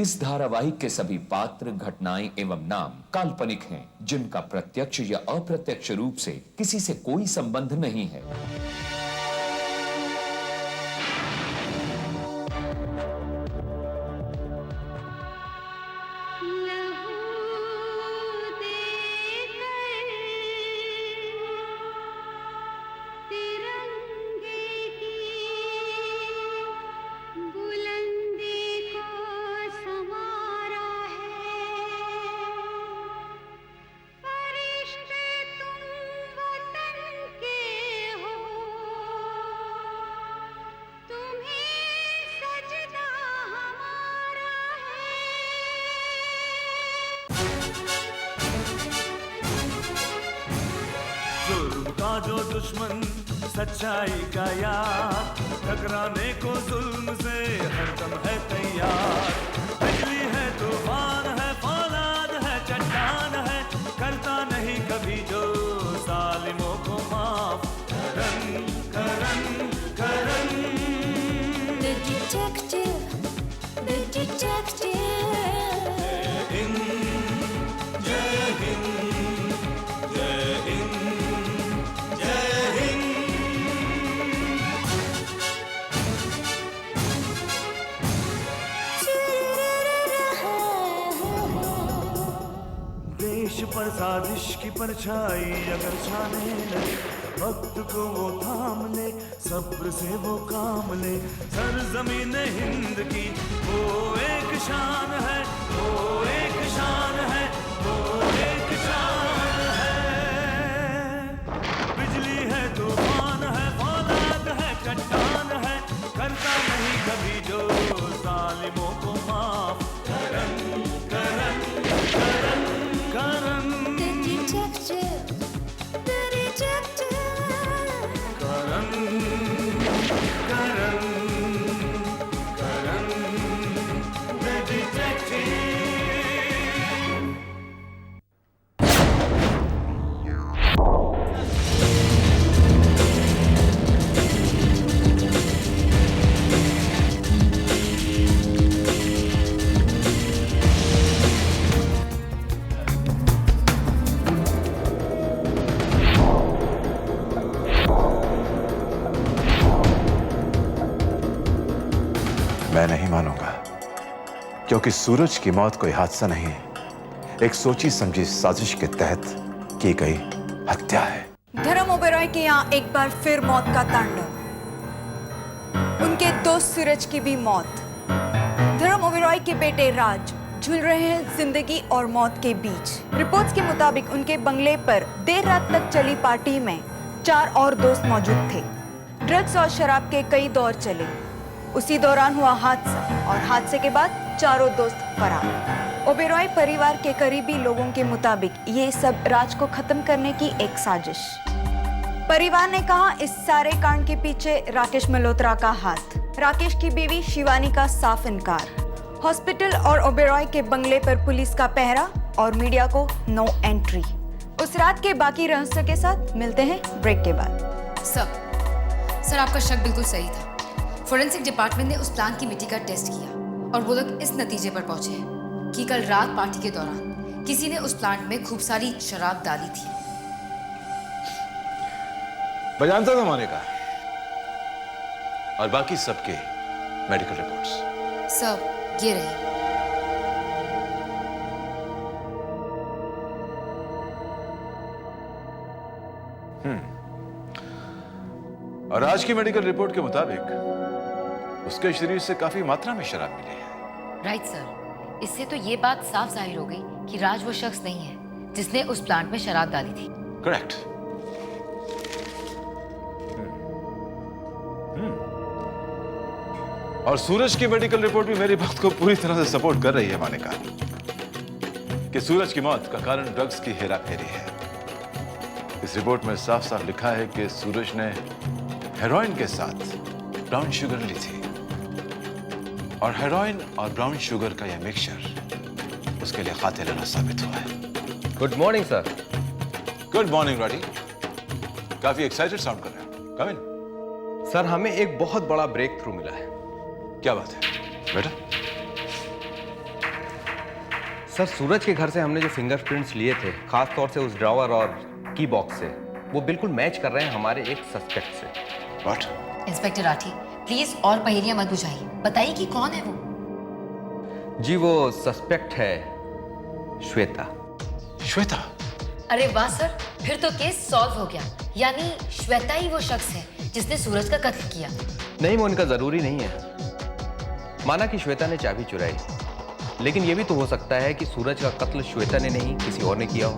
इस धारावाहिक के सभी पात्र, घटनाएं एवं नाम काल्पनिक हैं, जिनका प्रत्यक्ष या अप्रत्यक्ष रूप से किसी से कोई संबंध नहीं है। जुल्म का जो दुश्मन सच्चाई का यार, टकराने को जुल्म से हरदम है तैयार। बिजली है, तूफान है, फौलाद है, चट्टान है, करता नहीं कभी जो जालिमों को माफ। करन करन करन The detective, the detective. जय हिंद, जय हिंद, जय हिंद। देश पर साजिश की परछाई अगर छाने लगे, वक्त को वो थाम ले, सब्र से वो काम ले। सरजमीन हिंद की वो एक शान है, वो एक शान है, वो एक शान है। बिजली है, तूफान है, फौलाद है, चट्टान है, करता नहीं कभी जो जालिमों को माफ। करन करन करन करन The detective, the detective. Karan Karan Karan the detective। मैं नहीं मानूंगा, क्योंकि सूरज की मौत कोई हादसा नहीं, एक सोची समझी साजिश के तहत की गई हत्या है। धर्म ओबेरॉय के यहाँ एक बार फिर मौत का तांडव। उनके दोस्त सूरज की भी मौत। धर्म ओबेरॉय के बेटे राज झूल रहे हैं जिंदगी और मौत के बीच। रिपोर्ट्स के मुताबिक उनके बंगले पर देर रात तक चली पार्टी में 4 और दोस्त मौजूद थे। ड्रग्स और शराब के कई दौर चले। उसी दौरान हुआ हादसा और हादसे के बाद चारों दोस्त फरार। ओबेरॉय परिवार के करीबी लोगों के मुताबिक ये सब राज को खत्म करने की एक साजिश। परिवार ने कहा इस सारे कांड के पीछे राकेश मल्होत्रा का हाथ। राकेश की बीवी शिवानी का साफ इनकार। हॉस्पिटल और ओबेरॉय के बंगले पर पुलिस का पहरा और मीडिया को नो एंट्री। उस रात के बाकी रहस्य के साथ मिलते हैं ब्रेक के बाद। सर आपका शक बिल्कुल सही था। फोरेंसिक डिपार्टमेंट ने उस प्लांट की मिट्टी का टेस्ट किया और वो लोग इस नतीजे पर पहुंचे हैं कि कल रात पार्टी के दौरान किसी ने उस प्लांट में खूब सारी शराब डाली थी। बजानता जमाने का और बाकी सबके मेडिकल रिपोर्ट्स। सर ये रही। और आज की मेडिकल रिपोर्ट के मुताबिक उसके शरीर से काफी मात्रा में शराब मिली है। राइट सर, इससे तो ये बात साफ जाहिर हो गई कि राज वो शख्स नहीं है जिसने उस प्लांट में शराब डाली थी। करेक्ट। और सूरज की मेडिकल रिपोर्ट भी मेरी बात को पूरी तरह से सपोर्ट कर रही है मानिका, कि सूरज की मौत का कारण ड्रग्स की हेराफेरी है। इस रिपोर्ट में साफ साफ लिखा है कि सूरज ने हेरोइन के साथ ब्राउन शुगर ली थी और हेरोइन और ब्राउन शुगर का यह मिक्सचर उसके लिए कातिलाना साबित हुआ है। Good morning sir. Good morning rowdy. काफी एक्साइटेड साउंड कर रहे हैं। कम इन। सर हमें एक बहुत बड़ा ब्रेक थ्रू मिला है। क्या बात है बेटा? सर, सूरज के घर से हमने जो फिंगरप्रिंट्स लिए थे, खास तौर से उस ड्रॉवर और की बॉक्स से, वो बिल्कुल मैच कर रहे हैं हमारे एक सस्पेक्ट से। व्हाट? इंस्पेक्टर राठी, प्लीज और पहेलियां मत बुझाइए, बताइए कि कौन है वो। जी, वो सस्पेक्ट है श्वेता। श्वेता? अरे वाह सर, फिर तो केस सॉल्व हो गया। यानी श्वेता ही वो शख्स है जिसने सूरज का कत्ल किया। नहीं, वो उनका जरूरी नहीं है। माना कि श्वेता ने चाबी चुराई, लेकिन यह भी तो हो सकता है कि सूरज का कत्ल श्वेता ने नहीं, किसी और ने किया हो।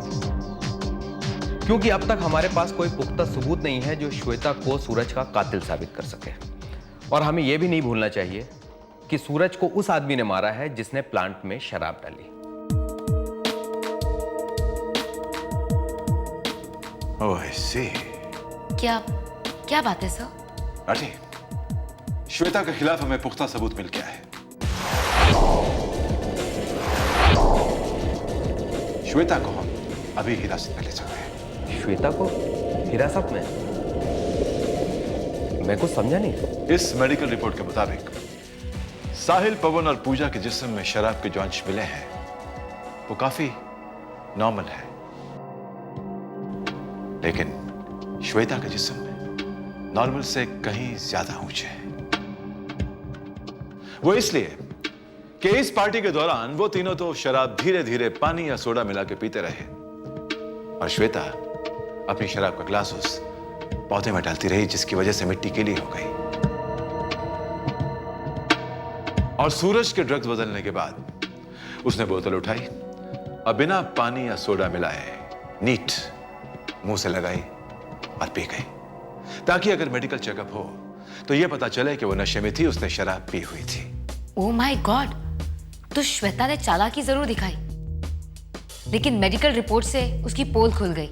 क्योंकि अब तक हमारे पास कोई पुख्ता सबूत नहीं है जो श्वेता को सूरज का कातिल साबित कर सके। और हमें यह भी नहीं भूलना चाहिए कि सूरज को उस आदमी ने मारा है जिसने प्लांट में शराब डाली। ओह, आई सी। क्या बात है सर? राठी, श्वेता के खिलाफ हमें पुख्ता सबूत मिल गया है। श्वेता को हम अभी हिरासत में ले सकते हैं। श्वेता को हिरासत में? मैं कुछ समझा नहीं। इस मेडिकल रिपोर्ट के मुताबिक साहिल, पवन और पूजा के जिस्म में शराब के जो अंश मिले हैं वो काफी नॉर्मल है, लेकिन श्वेता के जिस्म में नॉर्मल से कहीं ज्यादा ऊंचे है। वो इसलिए कि इस पार्टी के दौरान वो तीनों तो शराब धीरे धीरे पानी या सोडा मिला के पीते रहे और श्वेता अपनी शराब का ग्लास उस पौधे में डालती रही, जिसकी वजह से मिट्टी गीली हो गई। और सूरज के ड्रग्स बदलने के बाद उसने बोतल उठाई और बिना पानी या सोडा मिलाए नीट मुंह से लगाई और पी गई, ताकि अगर मेडिकल चेकअप हो तो यह पता चले कि वो नशे में थी, उसने शराब पी हुई थी। ओह माय गॉड, तो श्वेता ने चालाकी जरूर दिखाई, लेकिन मेडिकल रिपोर्ट से उसकी पोल खुल गई।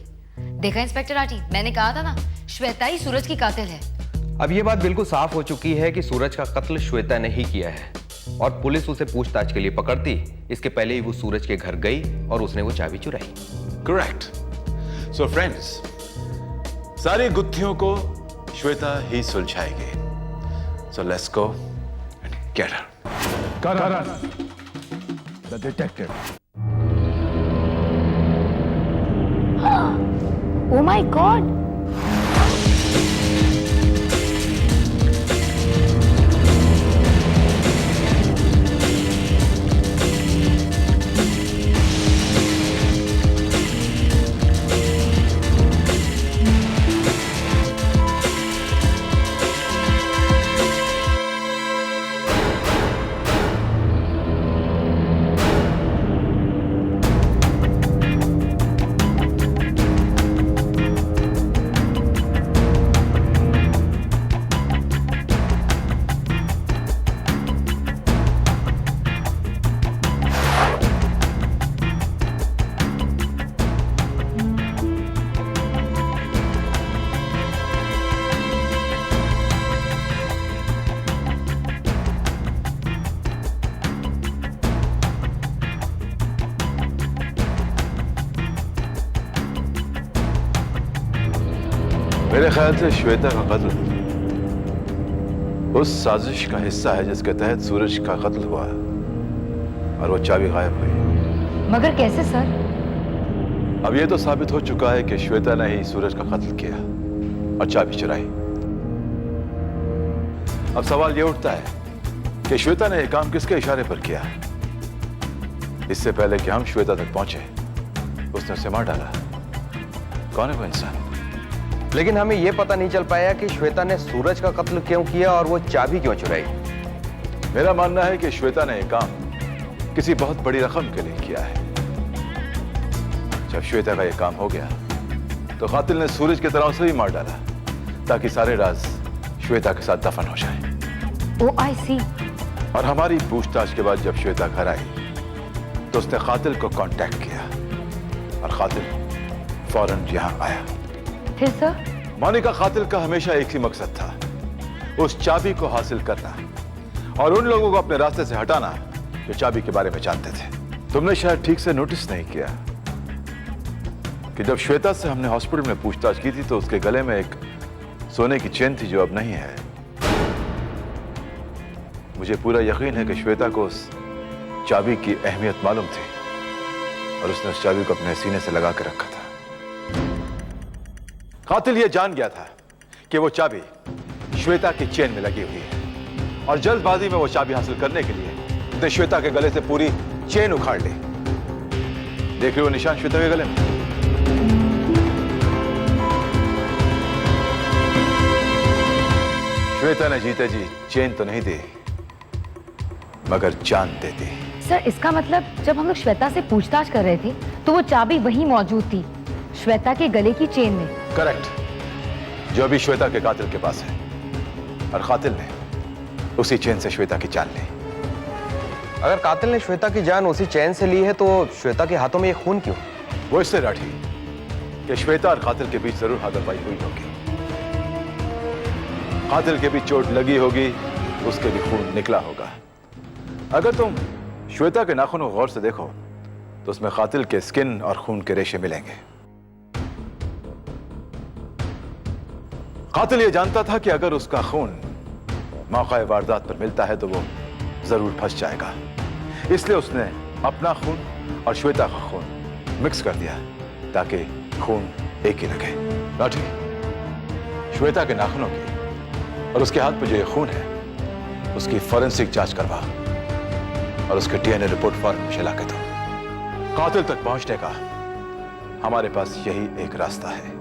देखा इंस्पेक्टर राठी, मैंने कहा था ना, श्वेता ही सूरज की कातिल है। अब ये बात बिल्कुल साफ हो चुकी है कि सूरज का कत्ल श्वेता ने ही किया है और पुलिस उसे पूछताछ के लिए पकड़ती, इसके पहले ही वो सूरज के घर गई और उसने वो चाबी चुराई। करेक्ट। सो फ्रेंड्स, सारी गुत्थियों को श्वेता ही सुलझाएगी। So let's go and get her. Karan, the detective. Oh my God! मेरे ख्याल से श्वेता का कत्ल उस साजिश का हिस्सा है जिसके तहत सूरज का कत्ल हुआ और वो चाबी गायब हुई। मगर कैसे सर? अब ये तो साबित हो चुका है कि श्वेता ने ही सूरज का कत्ल किया और चाबी चुराई। अब सवाल ये उठता है कि श्वेता ने यह काम किसके इशारे पर किया? इससे पहले कि हम श्वेता तक पहुंचे उसने उसे मार डाला। कौन है वो इंसान? लेकिन हमें यह पता नहीं चल पाया कि श्वेता ने सूरज का कत्ल क्यों किया और वो चाबी क्यों चुराई। मेरा मानना है कि श्वेता ने यह काम किसी बहुत बड़ी रकम के लिए किया है। जब श्वेता का यह काम हो गया तो कातिल ने सूरज की तरह उसे भी मार डाला ताकि सारे राज श्वेता के साथ दफन हो जाए। ओह आई सी। और हमारी पूछताछ के बाद जब श्वेता घर आई तो उसने कातिल को कांटेक्ट किया और कातिल फौरन यहां आया। फिर सर? मोनिका, कातिल का हमेशा एक ही मकसद था, उस चाबी को हासिल करना और उन लोगों को अपने रास्ते से हटाना जो चाबी के बारे में जानते थे। तुमने शायद ठीक से नोटिस नहीं किया कि जब श्वेता से हमने हॉस्पिटल में पूछताछ की थी तो उसके गले में एक सोने की चेन थी जो अब नहीं है। मुझे पूरा यकीन है कि श्वेता को उस चाबी की अहमियत मालूम थी और उसने उस चाबी को अपने सीने से लगा कर रखा था। कातिल यह जान गया था कि वो चाबी श्वेता की चेन में लगी हुई है और जल्दबाजी में वो चाबी हासिल करने के लिए उसने श्वेता के गले से पूरी चेन उखाड़ ली। देख रहे हो निशान श्वेता के गले में? श्वेता ने जीते जी चेन तो नहीं दी मगर जान दे दी। सर, इसका मतलब जब हम लोग श्वेता से पूछताछ कर रहे थे तो वो चाबी वहीं मौजूद थी, श्वेता के गले की चेन में। करेक्ट, जो अभी श्वेता के कातिल के पास है और कातिल ने उसी चेन से श्वेता की जान ली। अगर कातिल ने श्वेता की जान उसी चैन से ली है तो श्वेता के हाथों में ये खून क्यों? वो इससे राठी कि श्वेता और कातिल के बीच जरूर हाथापाई हुई होगी। कातिल के भी चोट लगी होगी, उसके भी खून निकला होगा। अगर तुम श्वेता के नाखूनों को गौर से देखो तो उसमें कातिल के स्किन और खून के रेशे मिलेंगे। कातिल यह जानता था कि अगर उसका खून मौका वारदात पर मिलता है तो वो जरूर फंस जाएगा, इसलिए उसने अपना खून और श्वेता का खून मिक्स कर दिया ताकि खून एक ही लगे। लाठी, श्वेता के नाखूनों की और उसके हाथ पे जो ये खून है उसकी फॉरेंसिक जांच करवा और उसके डीएनए रिपोर्ट फॉर्म में ला के दो। कातिल तक पहुंचने का हमारे पास यही एक रास्ता है।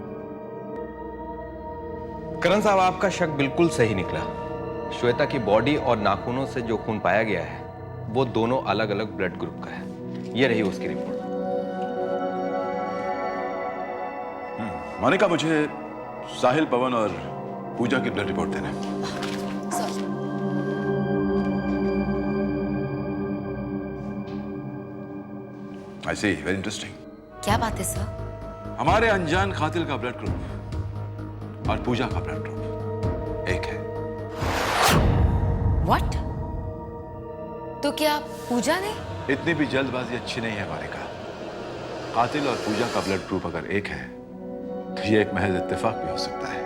करण साहब, आपका शक बिल्कुल सही निकला। श्वेता की बॉडी और नाखूनों से जो खून पाया गया है वो दोनों अलग अलग ब्लड ग्रुप का है। ये रही उसकी रिपोर्ट। मोनिका, मुझे साहिल, पवन और पूजा की ब्लड रिपोर्ट देना। आई सी, वेरी इंटरेस्टिंग। क्या बात है सर? हमारे अनजान कातिल का ब्लड ग्रुप और पूजा का ब्लड ग्रुप एक है। व्हाट? तो क्या पूजा ने? इतनी भी जल्दबाजी अच्छी नहीं है मोनिका। कातिल और पूजा का ब्लड ग्रुप अगर एक है तो ये एक महज इत्तेफाक भी हो सकता है।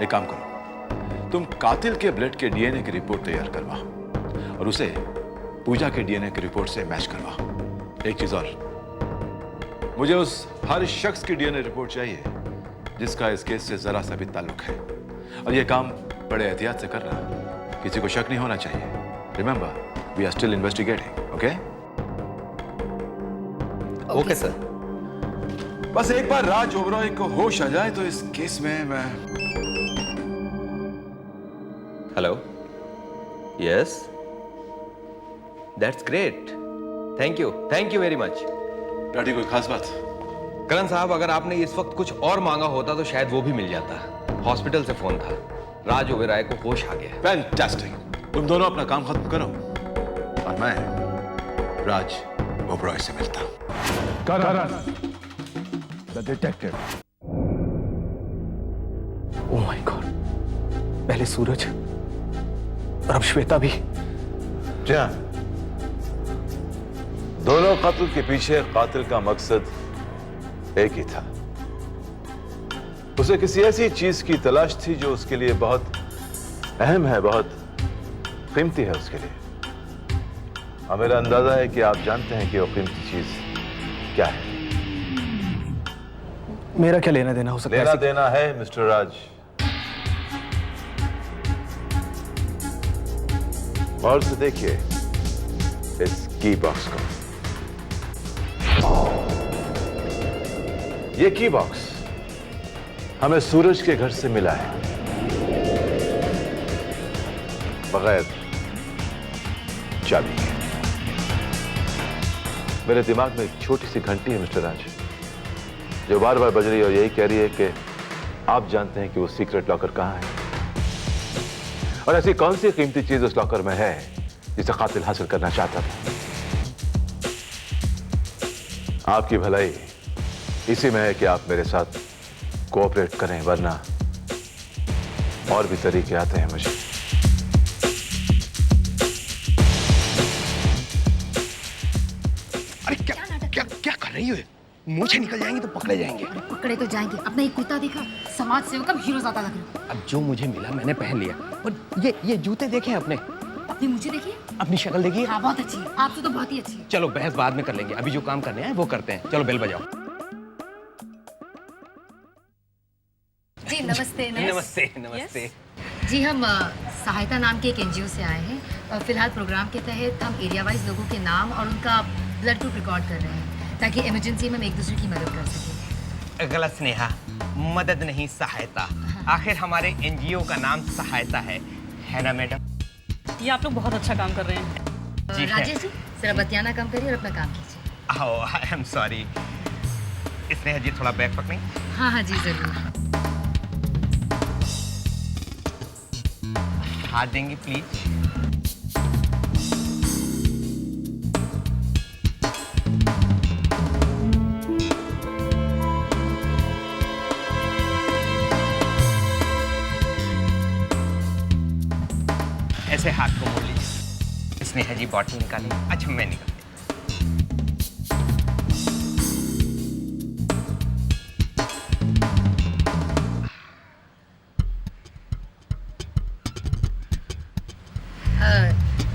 एक काम करो, तुम कातिल के ब्लड के डीएनए की रिपोर्ट तैयार करवाओ और उसे पूजा के डीएनए की रिपोर्ट से मैच करवाओ। एक चीज और, मुझे उस हर शख्स की डीएनए रिपोर्ट चाहिए जिसका इस केस से जरा सा भी ताल्लुक है, और यह काम बड़े एहतियात से करना, किसी को शक नहीं होना चाहिए। Remember, we are still investigating. Okay okay sir. बस एक बार राज ओबरॉय को होश आ जाए तो इस केस में मैं। Hello, yes, that's great, thank you very much. Rathi, कोई खास बात? करण साहब, अगर आपने इस वक्त कुछ और मांगा होता तो शायद वो भी मिल जाता। हॉस्पिटल से फोन था, राज ओबेरॉय को होश आ गया। फैंटास्टिक। तुम दोनों अपना काम खत्म करो और मैं राज ओबरॉय से मिलता हूं। Karan, the detective. Oh my God, पहले सूरज और अब श्वेता भी। क्या दोनों कातिल के पीछे कातिल का मकसद एक ही था? उसे किसी ऐसी चीज की तलाश थी जो उसके लिए बहुत अहम है, बहुत कीमती है उसके लिए। और मेरा अंदाजा है कि आप जानते हैं कि वो कीमती चीज क्या है। मेरा क्या लेना देना हो सकता है? लेना देना है मिस्टर राज। और से देखिए इस की बॉक्स को। ये की बॉक्स हमें सूरज के घर से मिला है, बगैर चाबी के। मेरे दिमाग में एक छोटी सी घंटी है मिस्टर राज, जो बार बार बज रही है और यही कह रही है कि आप जानते हैं कि वो सीक्रेट लॉकर कहां है, और ऐसी कौन सी कीमती चीज उस लॉकर में है जिसे कातिल हासिल करना चाहता था। आपकी भलाई इसी में है कि आप मेरे साथ कोऑपरेट करें, वरना और भी तरीके आते हैं मुझे। अरे क्या कर रही हो? मुझे निकल जाएंगे तो पकड़े जाएंगे। पकड़े तो जाएंगे। अपना एक कुर्ता देखा, समाज सेवक का हीरो ज्यादा लग रहा है। अब जो मुझे मिला मैंने पहन लिया। और ये जूते देखे अपने अपनी मुझे देखिए। अपनी शक्ल देखिए। हाँ बहुत अच्छी है, आपसे तो बहुत ही अच्छी है। चलो बहस बाद में कर लेंगे, अभी जो काम करने हैं वो करते हैं। चलो बेल बजाओ। जी नमस्ते। नमस्ते नमस्ते। जी हम सहायता नाम के एक एनजीओ से आए हैं और फिलहाल प्रोग्राम के तहत हम एरिया वाइज लोगों के नाम और उनका ब्लड ग्रुप रिकॉर्ड कर रहे हैं ताकि इमरजेंसी में हम एक दूसरे की मदद कर सकें। गलत स्नेहा, मदद नहीं सहायता। आखिर हमारे एनजीओ का नाम सहायता है ना मैडम? ये आप लोग बहुत अच्छा काम कर रहे हैं। जी राजेश जी जरा बतियाना कम करिए और अपना काम कीजिए। ओह आई एम सॉरी। स्नेहा जी थोड़ा बैग पकड़ें। हाँ हाँ जी जरूर। हाथ देंगी प्लीज। ऐसे हाथ को मोड़ लीजिए। स्नेहा जी बॉटल निकालिए। अच्छा मैं निकालती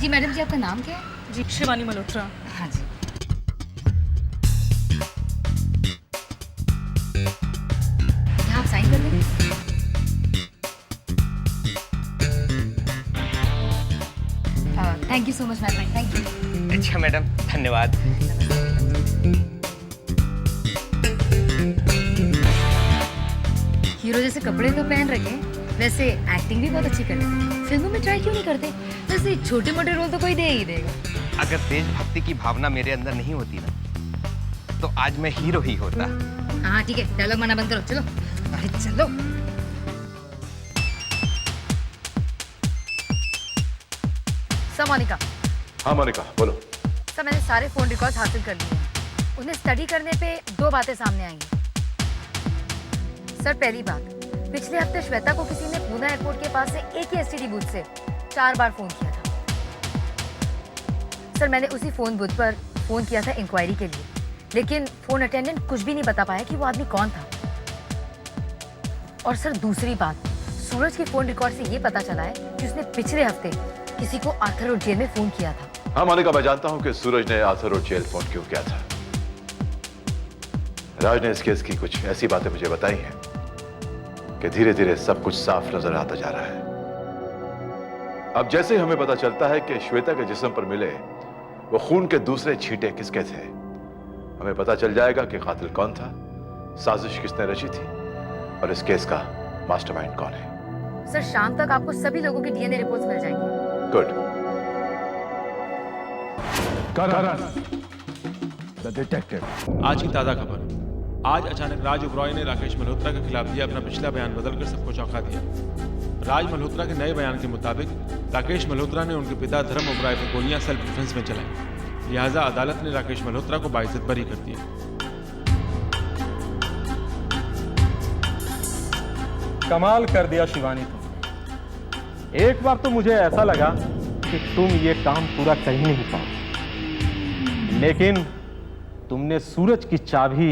जी मैडम जी आपका नाम क्या है? जी शिवानी मल्होत्रा। हाँ जी। यहाँ आप साइन कर दें। Thank you so much madam. Thank you. अच्छा मैडम धन्यवाद। हीरो जैसे कपड़े तो पहन रखे, वैसे एक्टिंग भी बहुत अच्छी करते हैं। फिल्मों में ट्राई क्यों नहीं करते? वैसे छोटे मोटे रोल तो कोई दे ही देगा। अगर देशभक्ति की भावना मेरे अंदर नहीं होती ना तो आज मैं हीरो ही होता। हाँ ठीक है, डायलॉग मारना बंद करो। चलो अरे चलो। सर मोनिका। हाँ मोनिका बोलो। सर मैंने सारे फोन रिकॉर्ड्स हासिल कर लिए हैं। उन्हें स्टडी करने पे दो बातें सामने आई हैं। सर पहली बात, पिछले हफ्ते श्वेता को किसी ने पूना एयरपोर्ट के पास से एक ही एसटीडी बूथ से 4 बार फोन किया था। सर मैंने उसी फोन बूथ पर फोन किया था इंक्वायरी के लिए, लेकिन फोन अटेंडेंट कुछ भी नहीं बता पाया कि वो आदमी कौन था। और सर दूसरी बात, सूरज के फोन रिकॉर्ड से ये पता चला है कि उसने पिछले हफ्ते किसी को आर्थर रोड जेल में फोन किया था। हाँ मोनिका, मैं जानता हूँ कि सूरज ने आर्थर रोड जेल फोन क्यों किया था। राज ने इस केस की कुछ ऐसी बातें मुझे बताई हैं कि धीरे धीरे सब कुछ साफ नजर आता जा रहा है। अब जैसे ही हमें पता चलता है कि श्वेता के जिस्म पर मिले वो खून के दूसरे छींटे किसके थे, हमें पता चल जाएगा कि कातिल कौन था, साजिश किसने रची थी और इस केस का मास्टरमाइंड कौन है। सर शाम तक आपको सभी लोगों की डीएनए रिपोर्ट्स मिल जाएंगी। गुड। The detective. आज की ताज़ा खबर। आज अचानक राज ओबरॉय ने राकेश मल्होत्रा के खिलाफ दिया अपना पिछला बयान बदलकर सबको चौंका दिया। राज मल्होत्रा के नए बयान के मुताबिक राकेश मल्होत्रा ने उनके पिता धर्म ओबरॉय पर गोलियां सेल्फ डिफेंस में चलाई, लिहाजा अदालत ने राकेश मल्होत्रा को बाइज्जत बरी कर दिया। कमाल कर दिया शिवानी तुमने। एक बार तो मुझे ऐसा लगा कि तुम ये काम पूरा कर ही नहीं पाओ, लेकिन तुमने सूरज की चाबी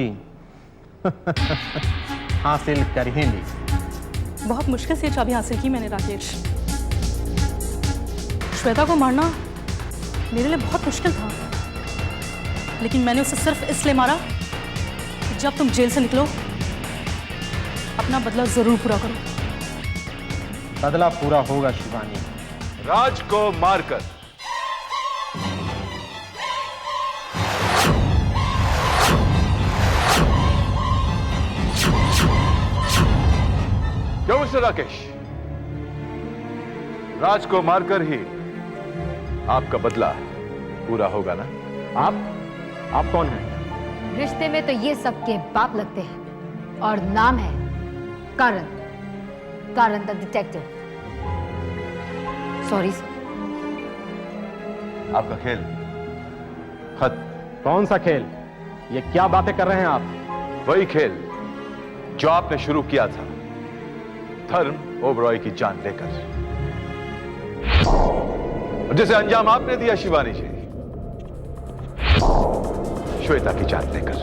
हासिल कर ही ली। बहुत मुश्किल से चाबी हासिल की मैंने राकेश। श्वेता को मारना मेरे लिए बहुत मुश्किल था, लेकिन मैंने उसे सिर्फ इसलिए मारा कि जब तुम जेल से निकलो अपना बदला जरूर पूरा करो। बदला पूरा होगा शिवानी। राज को मारकर क्यों मिस्टर राकेश? राज को मारकर ही आपका बदला पूरा होगा ना? आप कौन हैं? रिश्ते में तो ये सबके बाप लगते हैं और नाम है कारण द डिटेक्टिव। Sorry sir. आपका खेल खत्म। कौन सा खेल? ये क्या बातें कर रहे हैं आप? वही खेल जो आपने शुरू किया था, धर्म ओबरॉय की जान लेकर, जिसे अंजाम आपने दिया शिवानी जी, श्वेता की जान लेकर।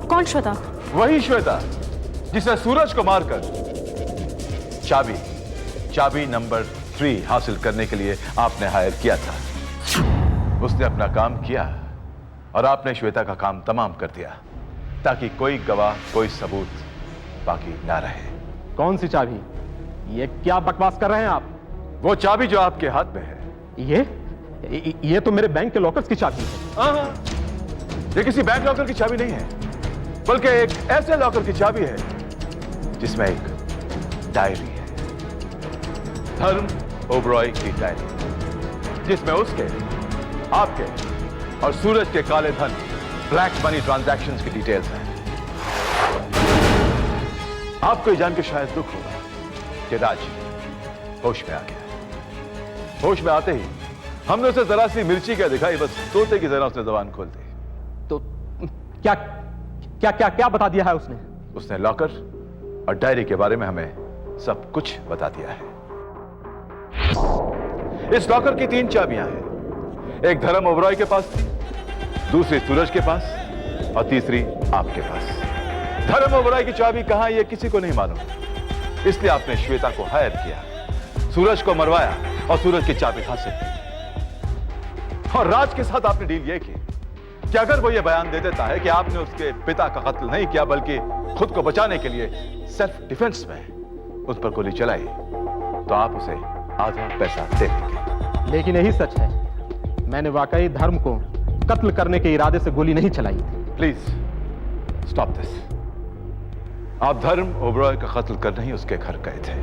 कौन श्वेता? वही श्वेता जिसे सूरज को मारकर चाबी नंबर 3 हासिल करने के लिए आपने हायर किया था। उसने अपना काम किया और आपने श्वेता का काम तमाम कर दिया ताकि कोई गवाह, कोई सबूत बाकी ना रहे। कौन सी चाबी? ये क्या बकवास कर रहे हैं आप? वो चाबी जो आपके हाथ में है। ये तो मेरे बैंक के लॉकर्स की चाबी है। ये किसी बैंक लॉकर की चाबी नहीं है, बल्कि एक ऐसे लॉकर की चाबी है जिसमें एक डायरी है, धर्म ओबरॉय की डायरी, जिसमें उसके, आपके और सूरज के काले धन, ब्लैक मनी ट्रांजैक्शंस की डिटेल्स हैं। आपको ये जान के शायद दुख होगा कि राज होश में आ गया। होश में आते ही हमने उसे जरा सी मिर्ची क्या दिखाई, बस तोते की तरह उसने जबान खोल दी। तो क्या क्या क्या क्या बता दिया है उसने? उसने लॉकर और डायरी के बारे में हमें सब कुछ बता दिया है। इस लॉकर की 3 चाबियां हैं। एक धर्म ओबरॉय के पास थी, दूसरी सूरज के पास और तीसरी आपके पास। धर्म ओबरॉय की चाबी कहां है ये किसी को नहीं मालूम, इसलिए आपने श्वेता को हायर किया, सूरज को मरवाया और सूरज की चाबी हासिल की। और राज के साथ आपने डील ये की कि अगर वो ये बयान दे देता है कि आपने उसके पिता का कत्ल नहीं किया बल्कि खुद को बचाने के लिए सेल्फ डिफेंस में उस पर गोली चलाई, तो आप उसे आधा पैसा दे देंगे। लेकिन यही सच है, मैंने वाकई धर्म को कत्ल करने के इरादे से गोली नहीं चलाई। Please stop this. आप धर्म ओबरॉय का कत्ल करने ही उसके घर गए थे,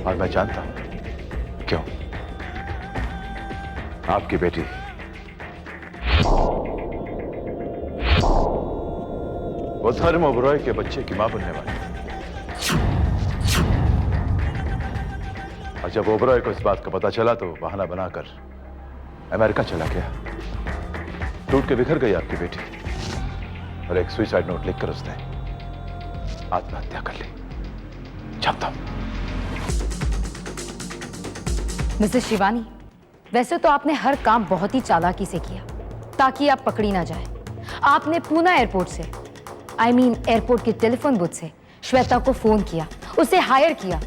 और मैं जानता हूं क्यों। आपकी बेटी वो धर्म ओबरॉय के बच्चे की मां बनने वाली, और जब ओबरॉय को इस बात का पता चला तो बहाना बनाकर अमेरिका चला गया। टूट के बिखर गई आपकी बेटी, और एक सुसाइड नोट लिखकर उसने आत्महत्या कर ली। जानता हूं। मिसेस शिवानी, वैसे तो आपने हर काम बहुत ही चालाकी से किया ताकि आप पकड़ी ना जाए। आपने पूना एयरपोर्ट से, एयरपोर्ट के टेलीफोन बूथ से श्वेता को फोन किया, उसे हायर किया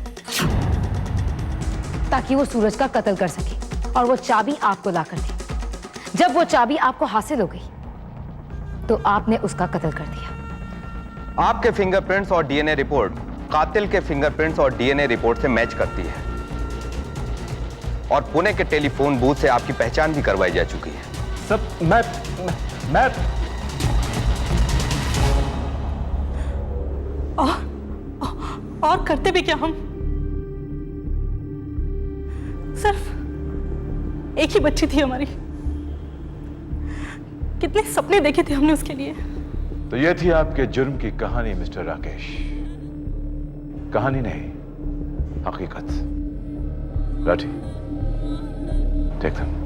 ताकि वो सूरज का कत्ल कर सके और वो चाबी आपको लाकर दे। जब वो चाबी आपको हासिल हो गई तो आपने उसका कत्ल कर दिया। आपके फिंगरप्रिंट्स और डीएनए रिपोर्ट कातिल के फिंगरप्रिंट्स और डीएनए रिपोर्ट से मैच करती है, और पुणे के टेलीफोन बूथ से आपकी पहचान भी करवाई जा चुकी है। सर, मैं और करते भी क्या हम? सिर्फ एक ही बच्ची थी हमारी, कितने सपने देखे थे हमने उसके लिए। तो ये थी आपके जुर्म की कहानी मिस्टर राकेश। कहानी नहीं, हकीकत। Rathi, take them.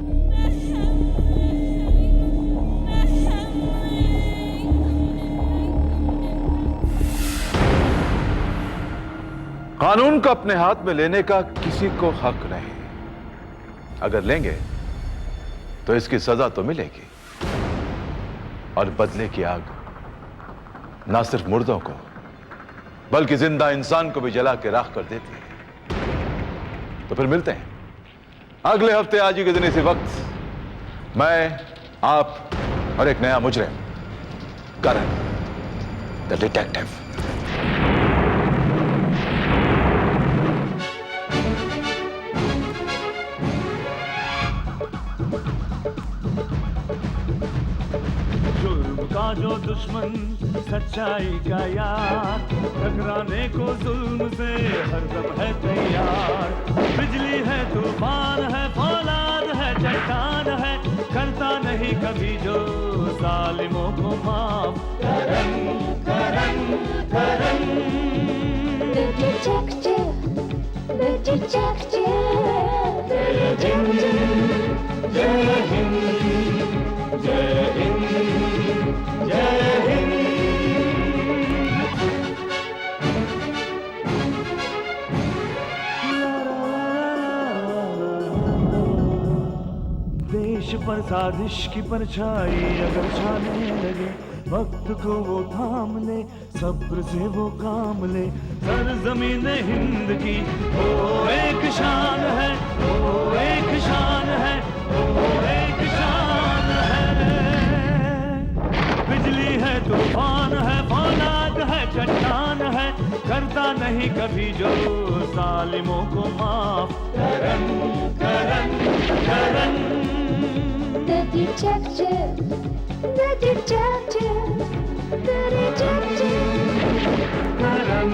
कानून को अपने हाथ में लेने का किसी को हक नहीं। अगर लेंगे तो इसकी सजा तो मिलेगी, और बदले की आग ना सिर्फ मुर्दों को बल्कि जिंदा इंसान को भी जला के राख कर देती है। तो फिर मिलते हैं अगले हफ्ते आज ही के दिन इसी वक्त। मैं, आप और एक नया मुजरिम, करण द डिटेक्टिव। जुल्म का जो दुश्मन, सच्चाई का यार, टकराने को जुल्म से हरदम है तैयार। बिजली है, तूफान है, फौलाद है, चट्टान है, करता नहीं कभी जो जालिमों को माफ। करन करन करन The detective, the detective. जय हिंद, जय हिंद, जय हिंद, जय हिंद। देश पर साजिश की परछाई अगर छाने लगे, वक्त को वो थाम ले, सब्र से वो काम ले। सरजमीन हिंद की वो एक शान है, वो एक शान है, वो एक शान है। बिजली है, तूफान है, फौलाद है, चट्टान है, करता नहीं कभी जो जालिमों को माफ। करन करन करन The detective, the detective, the detective. Karan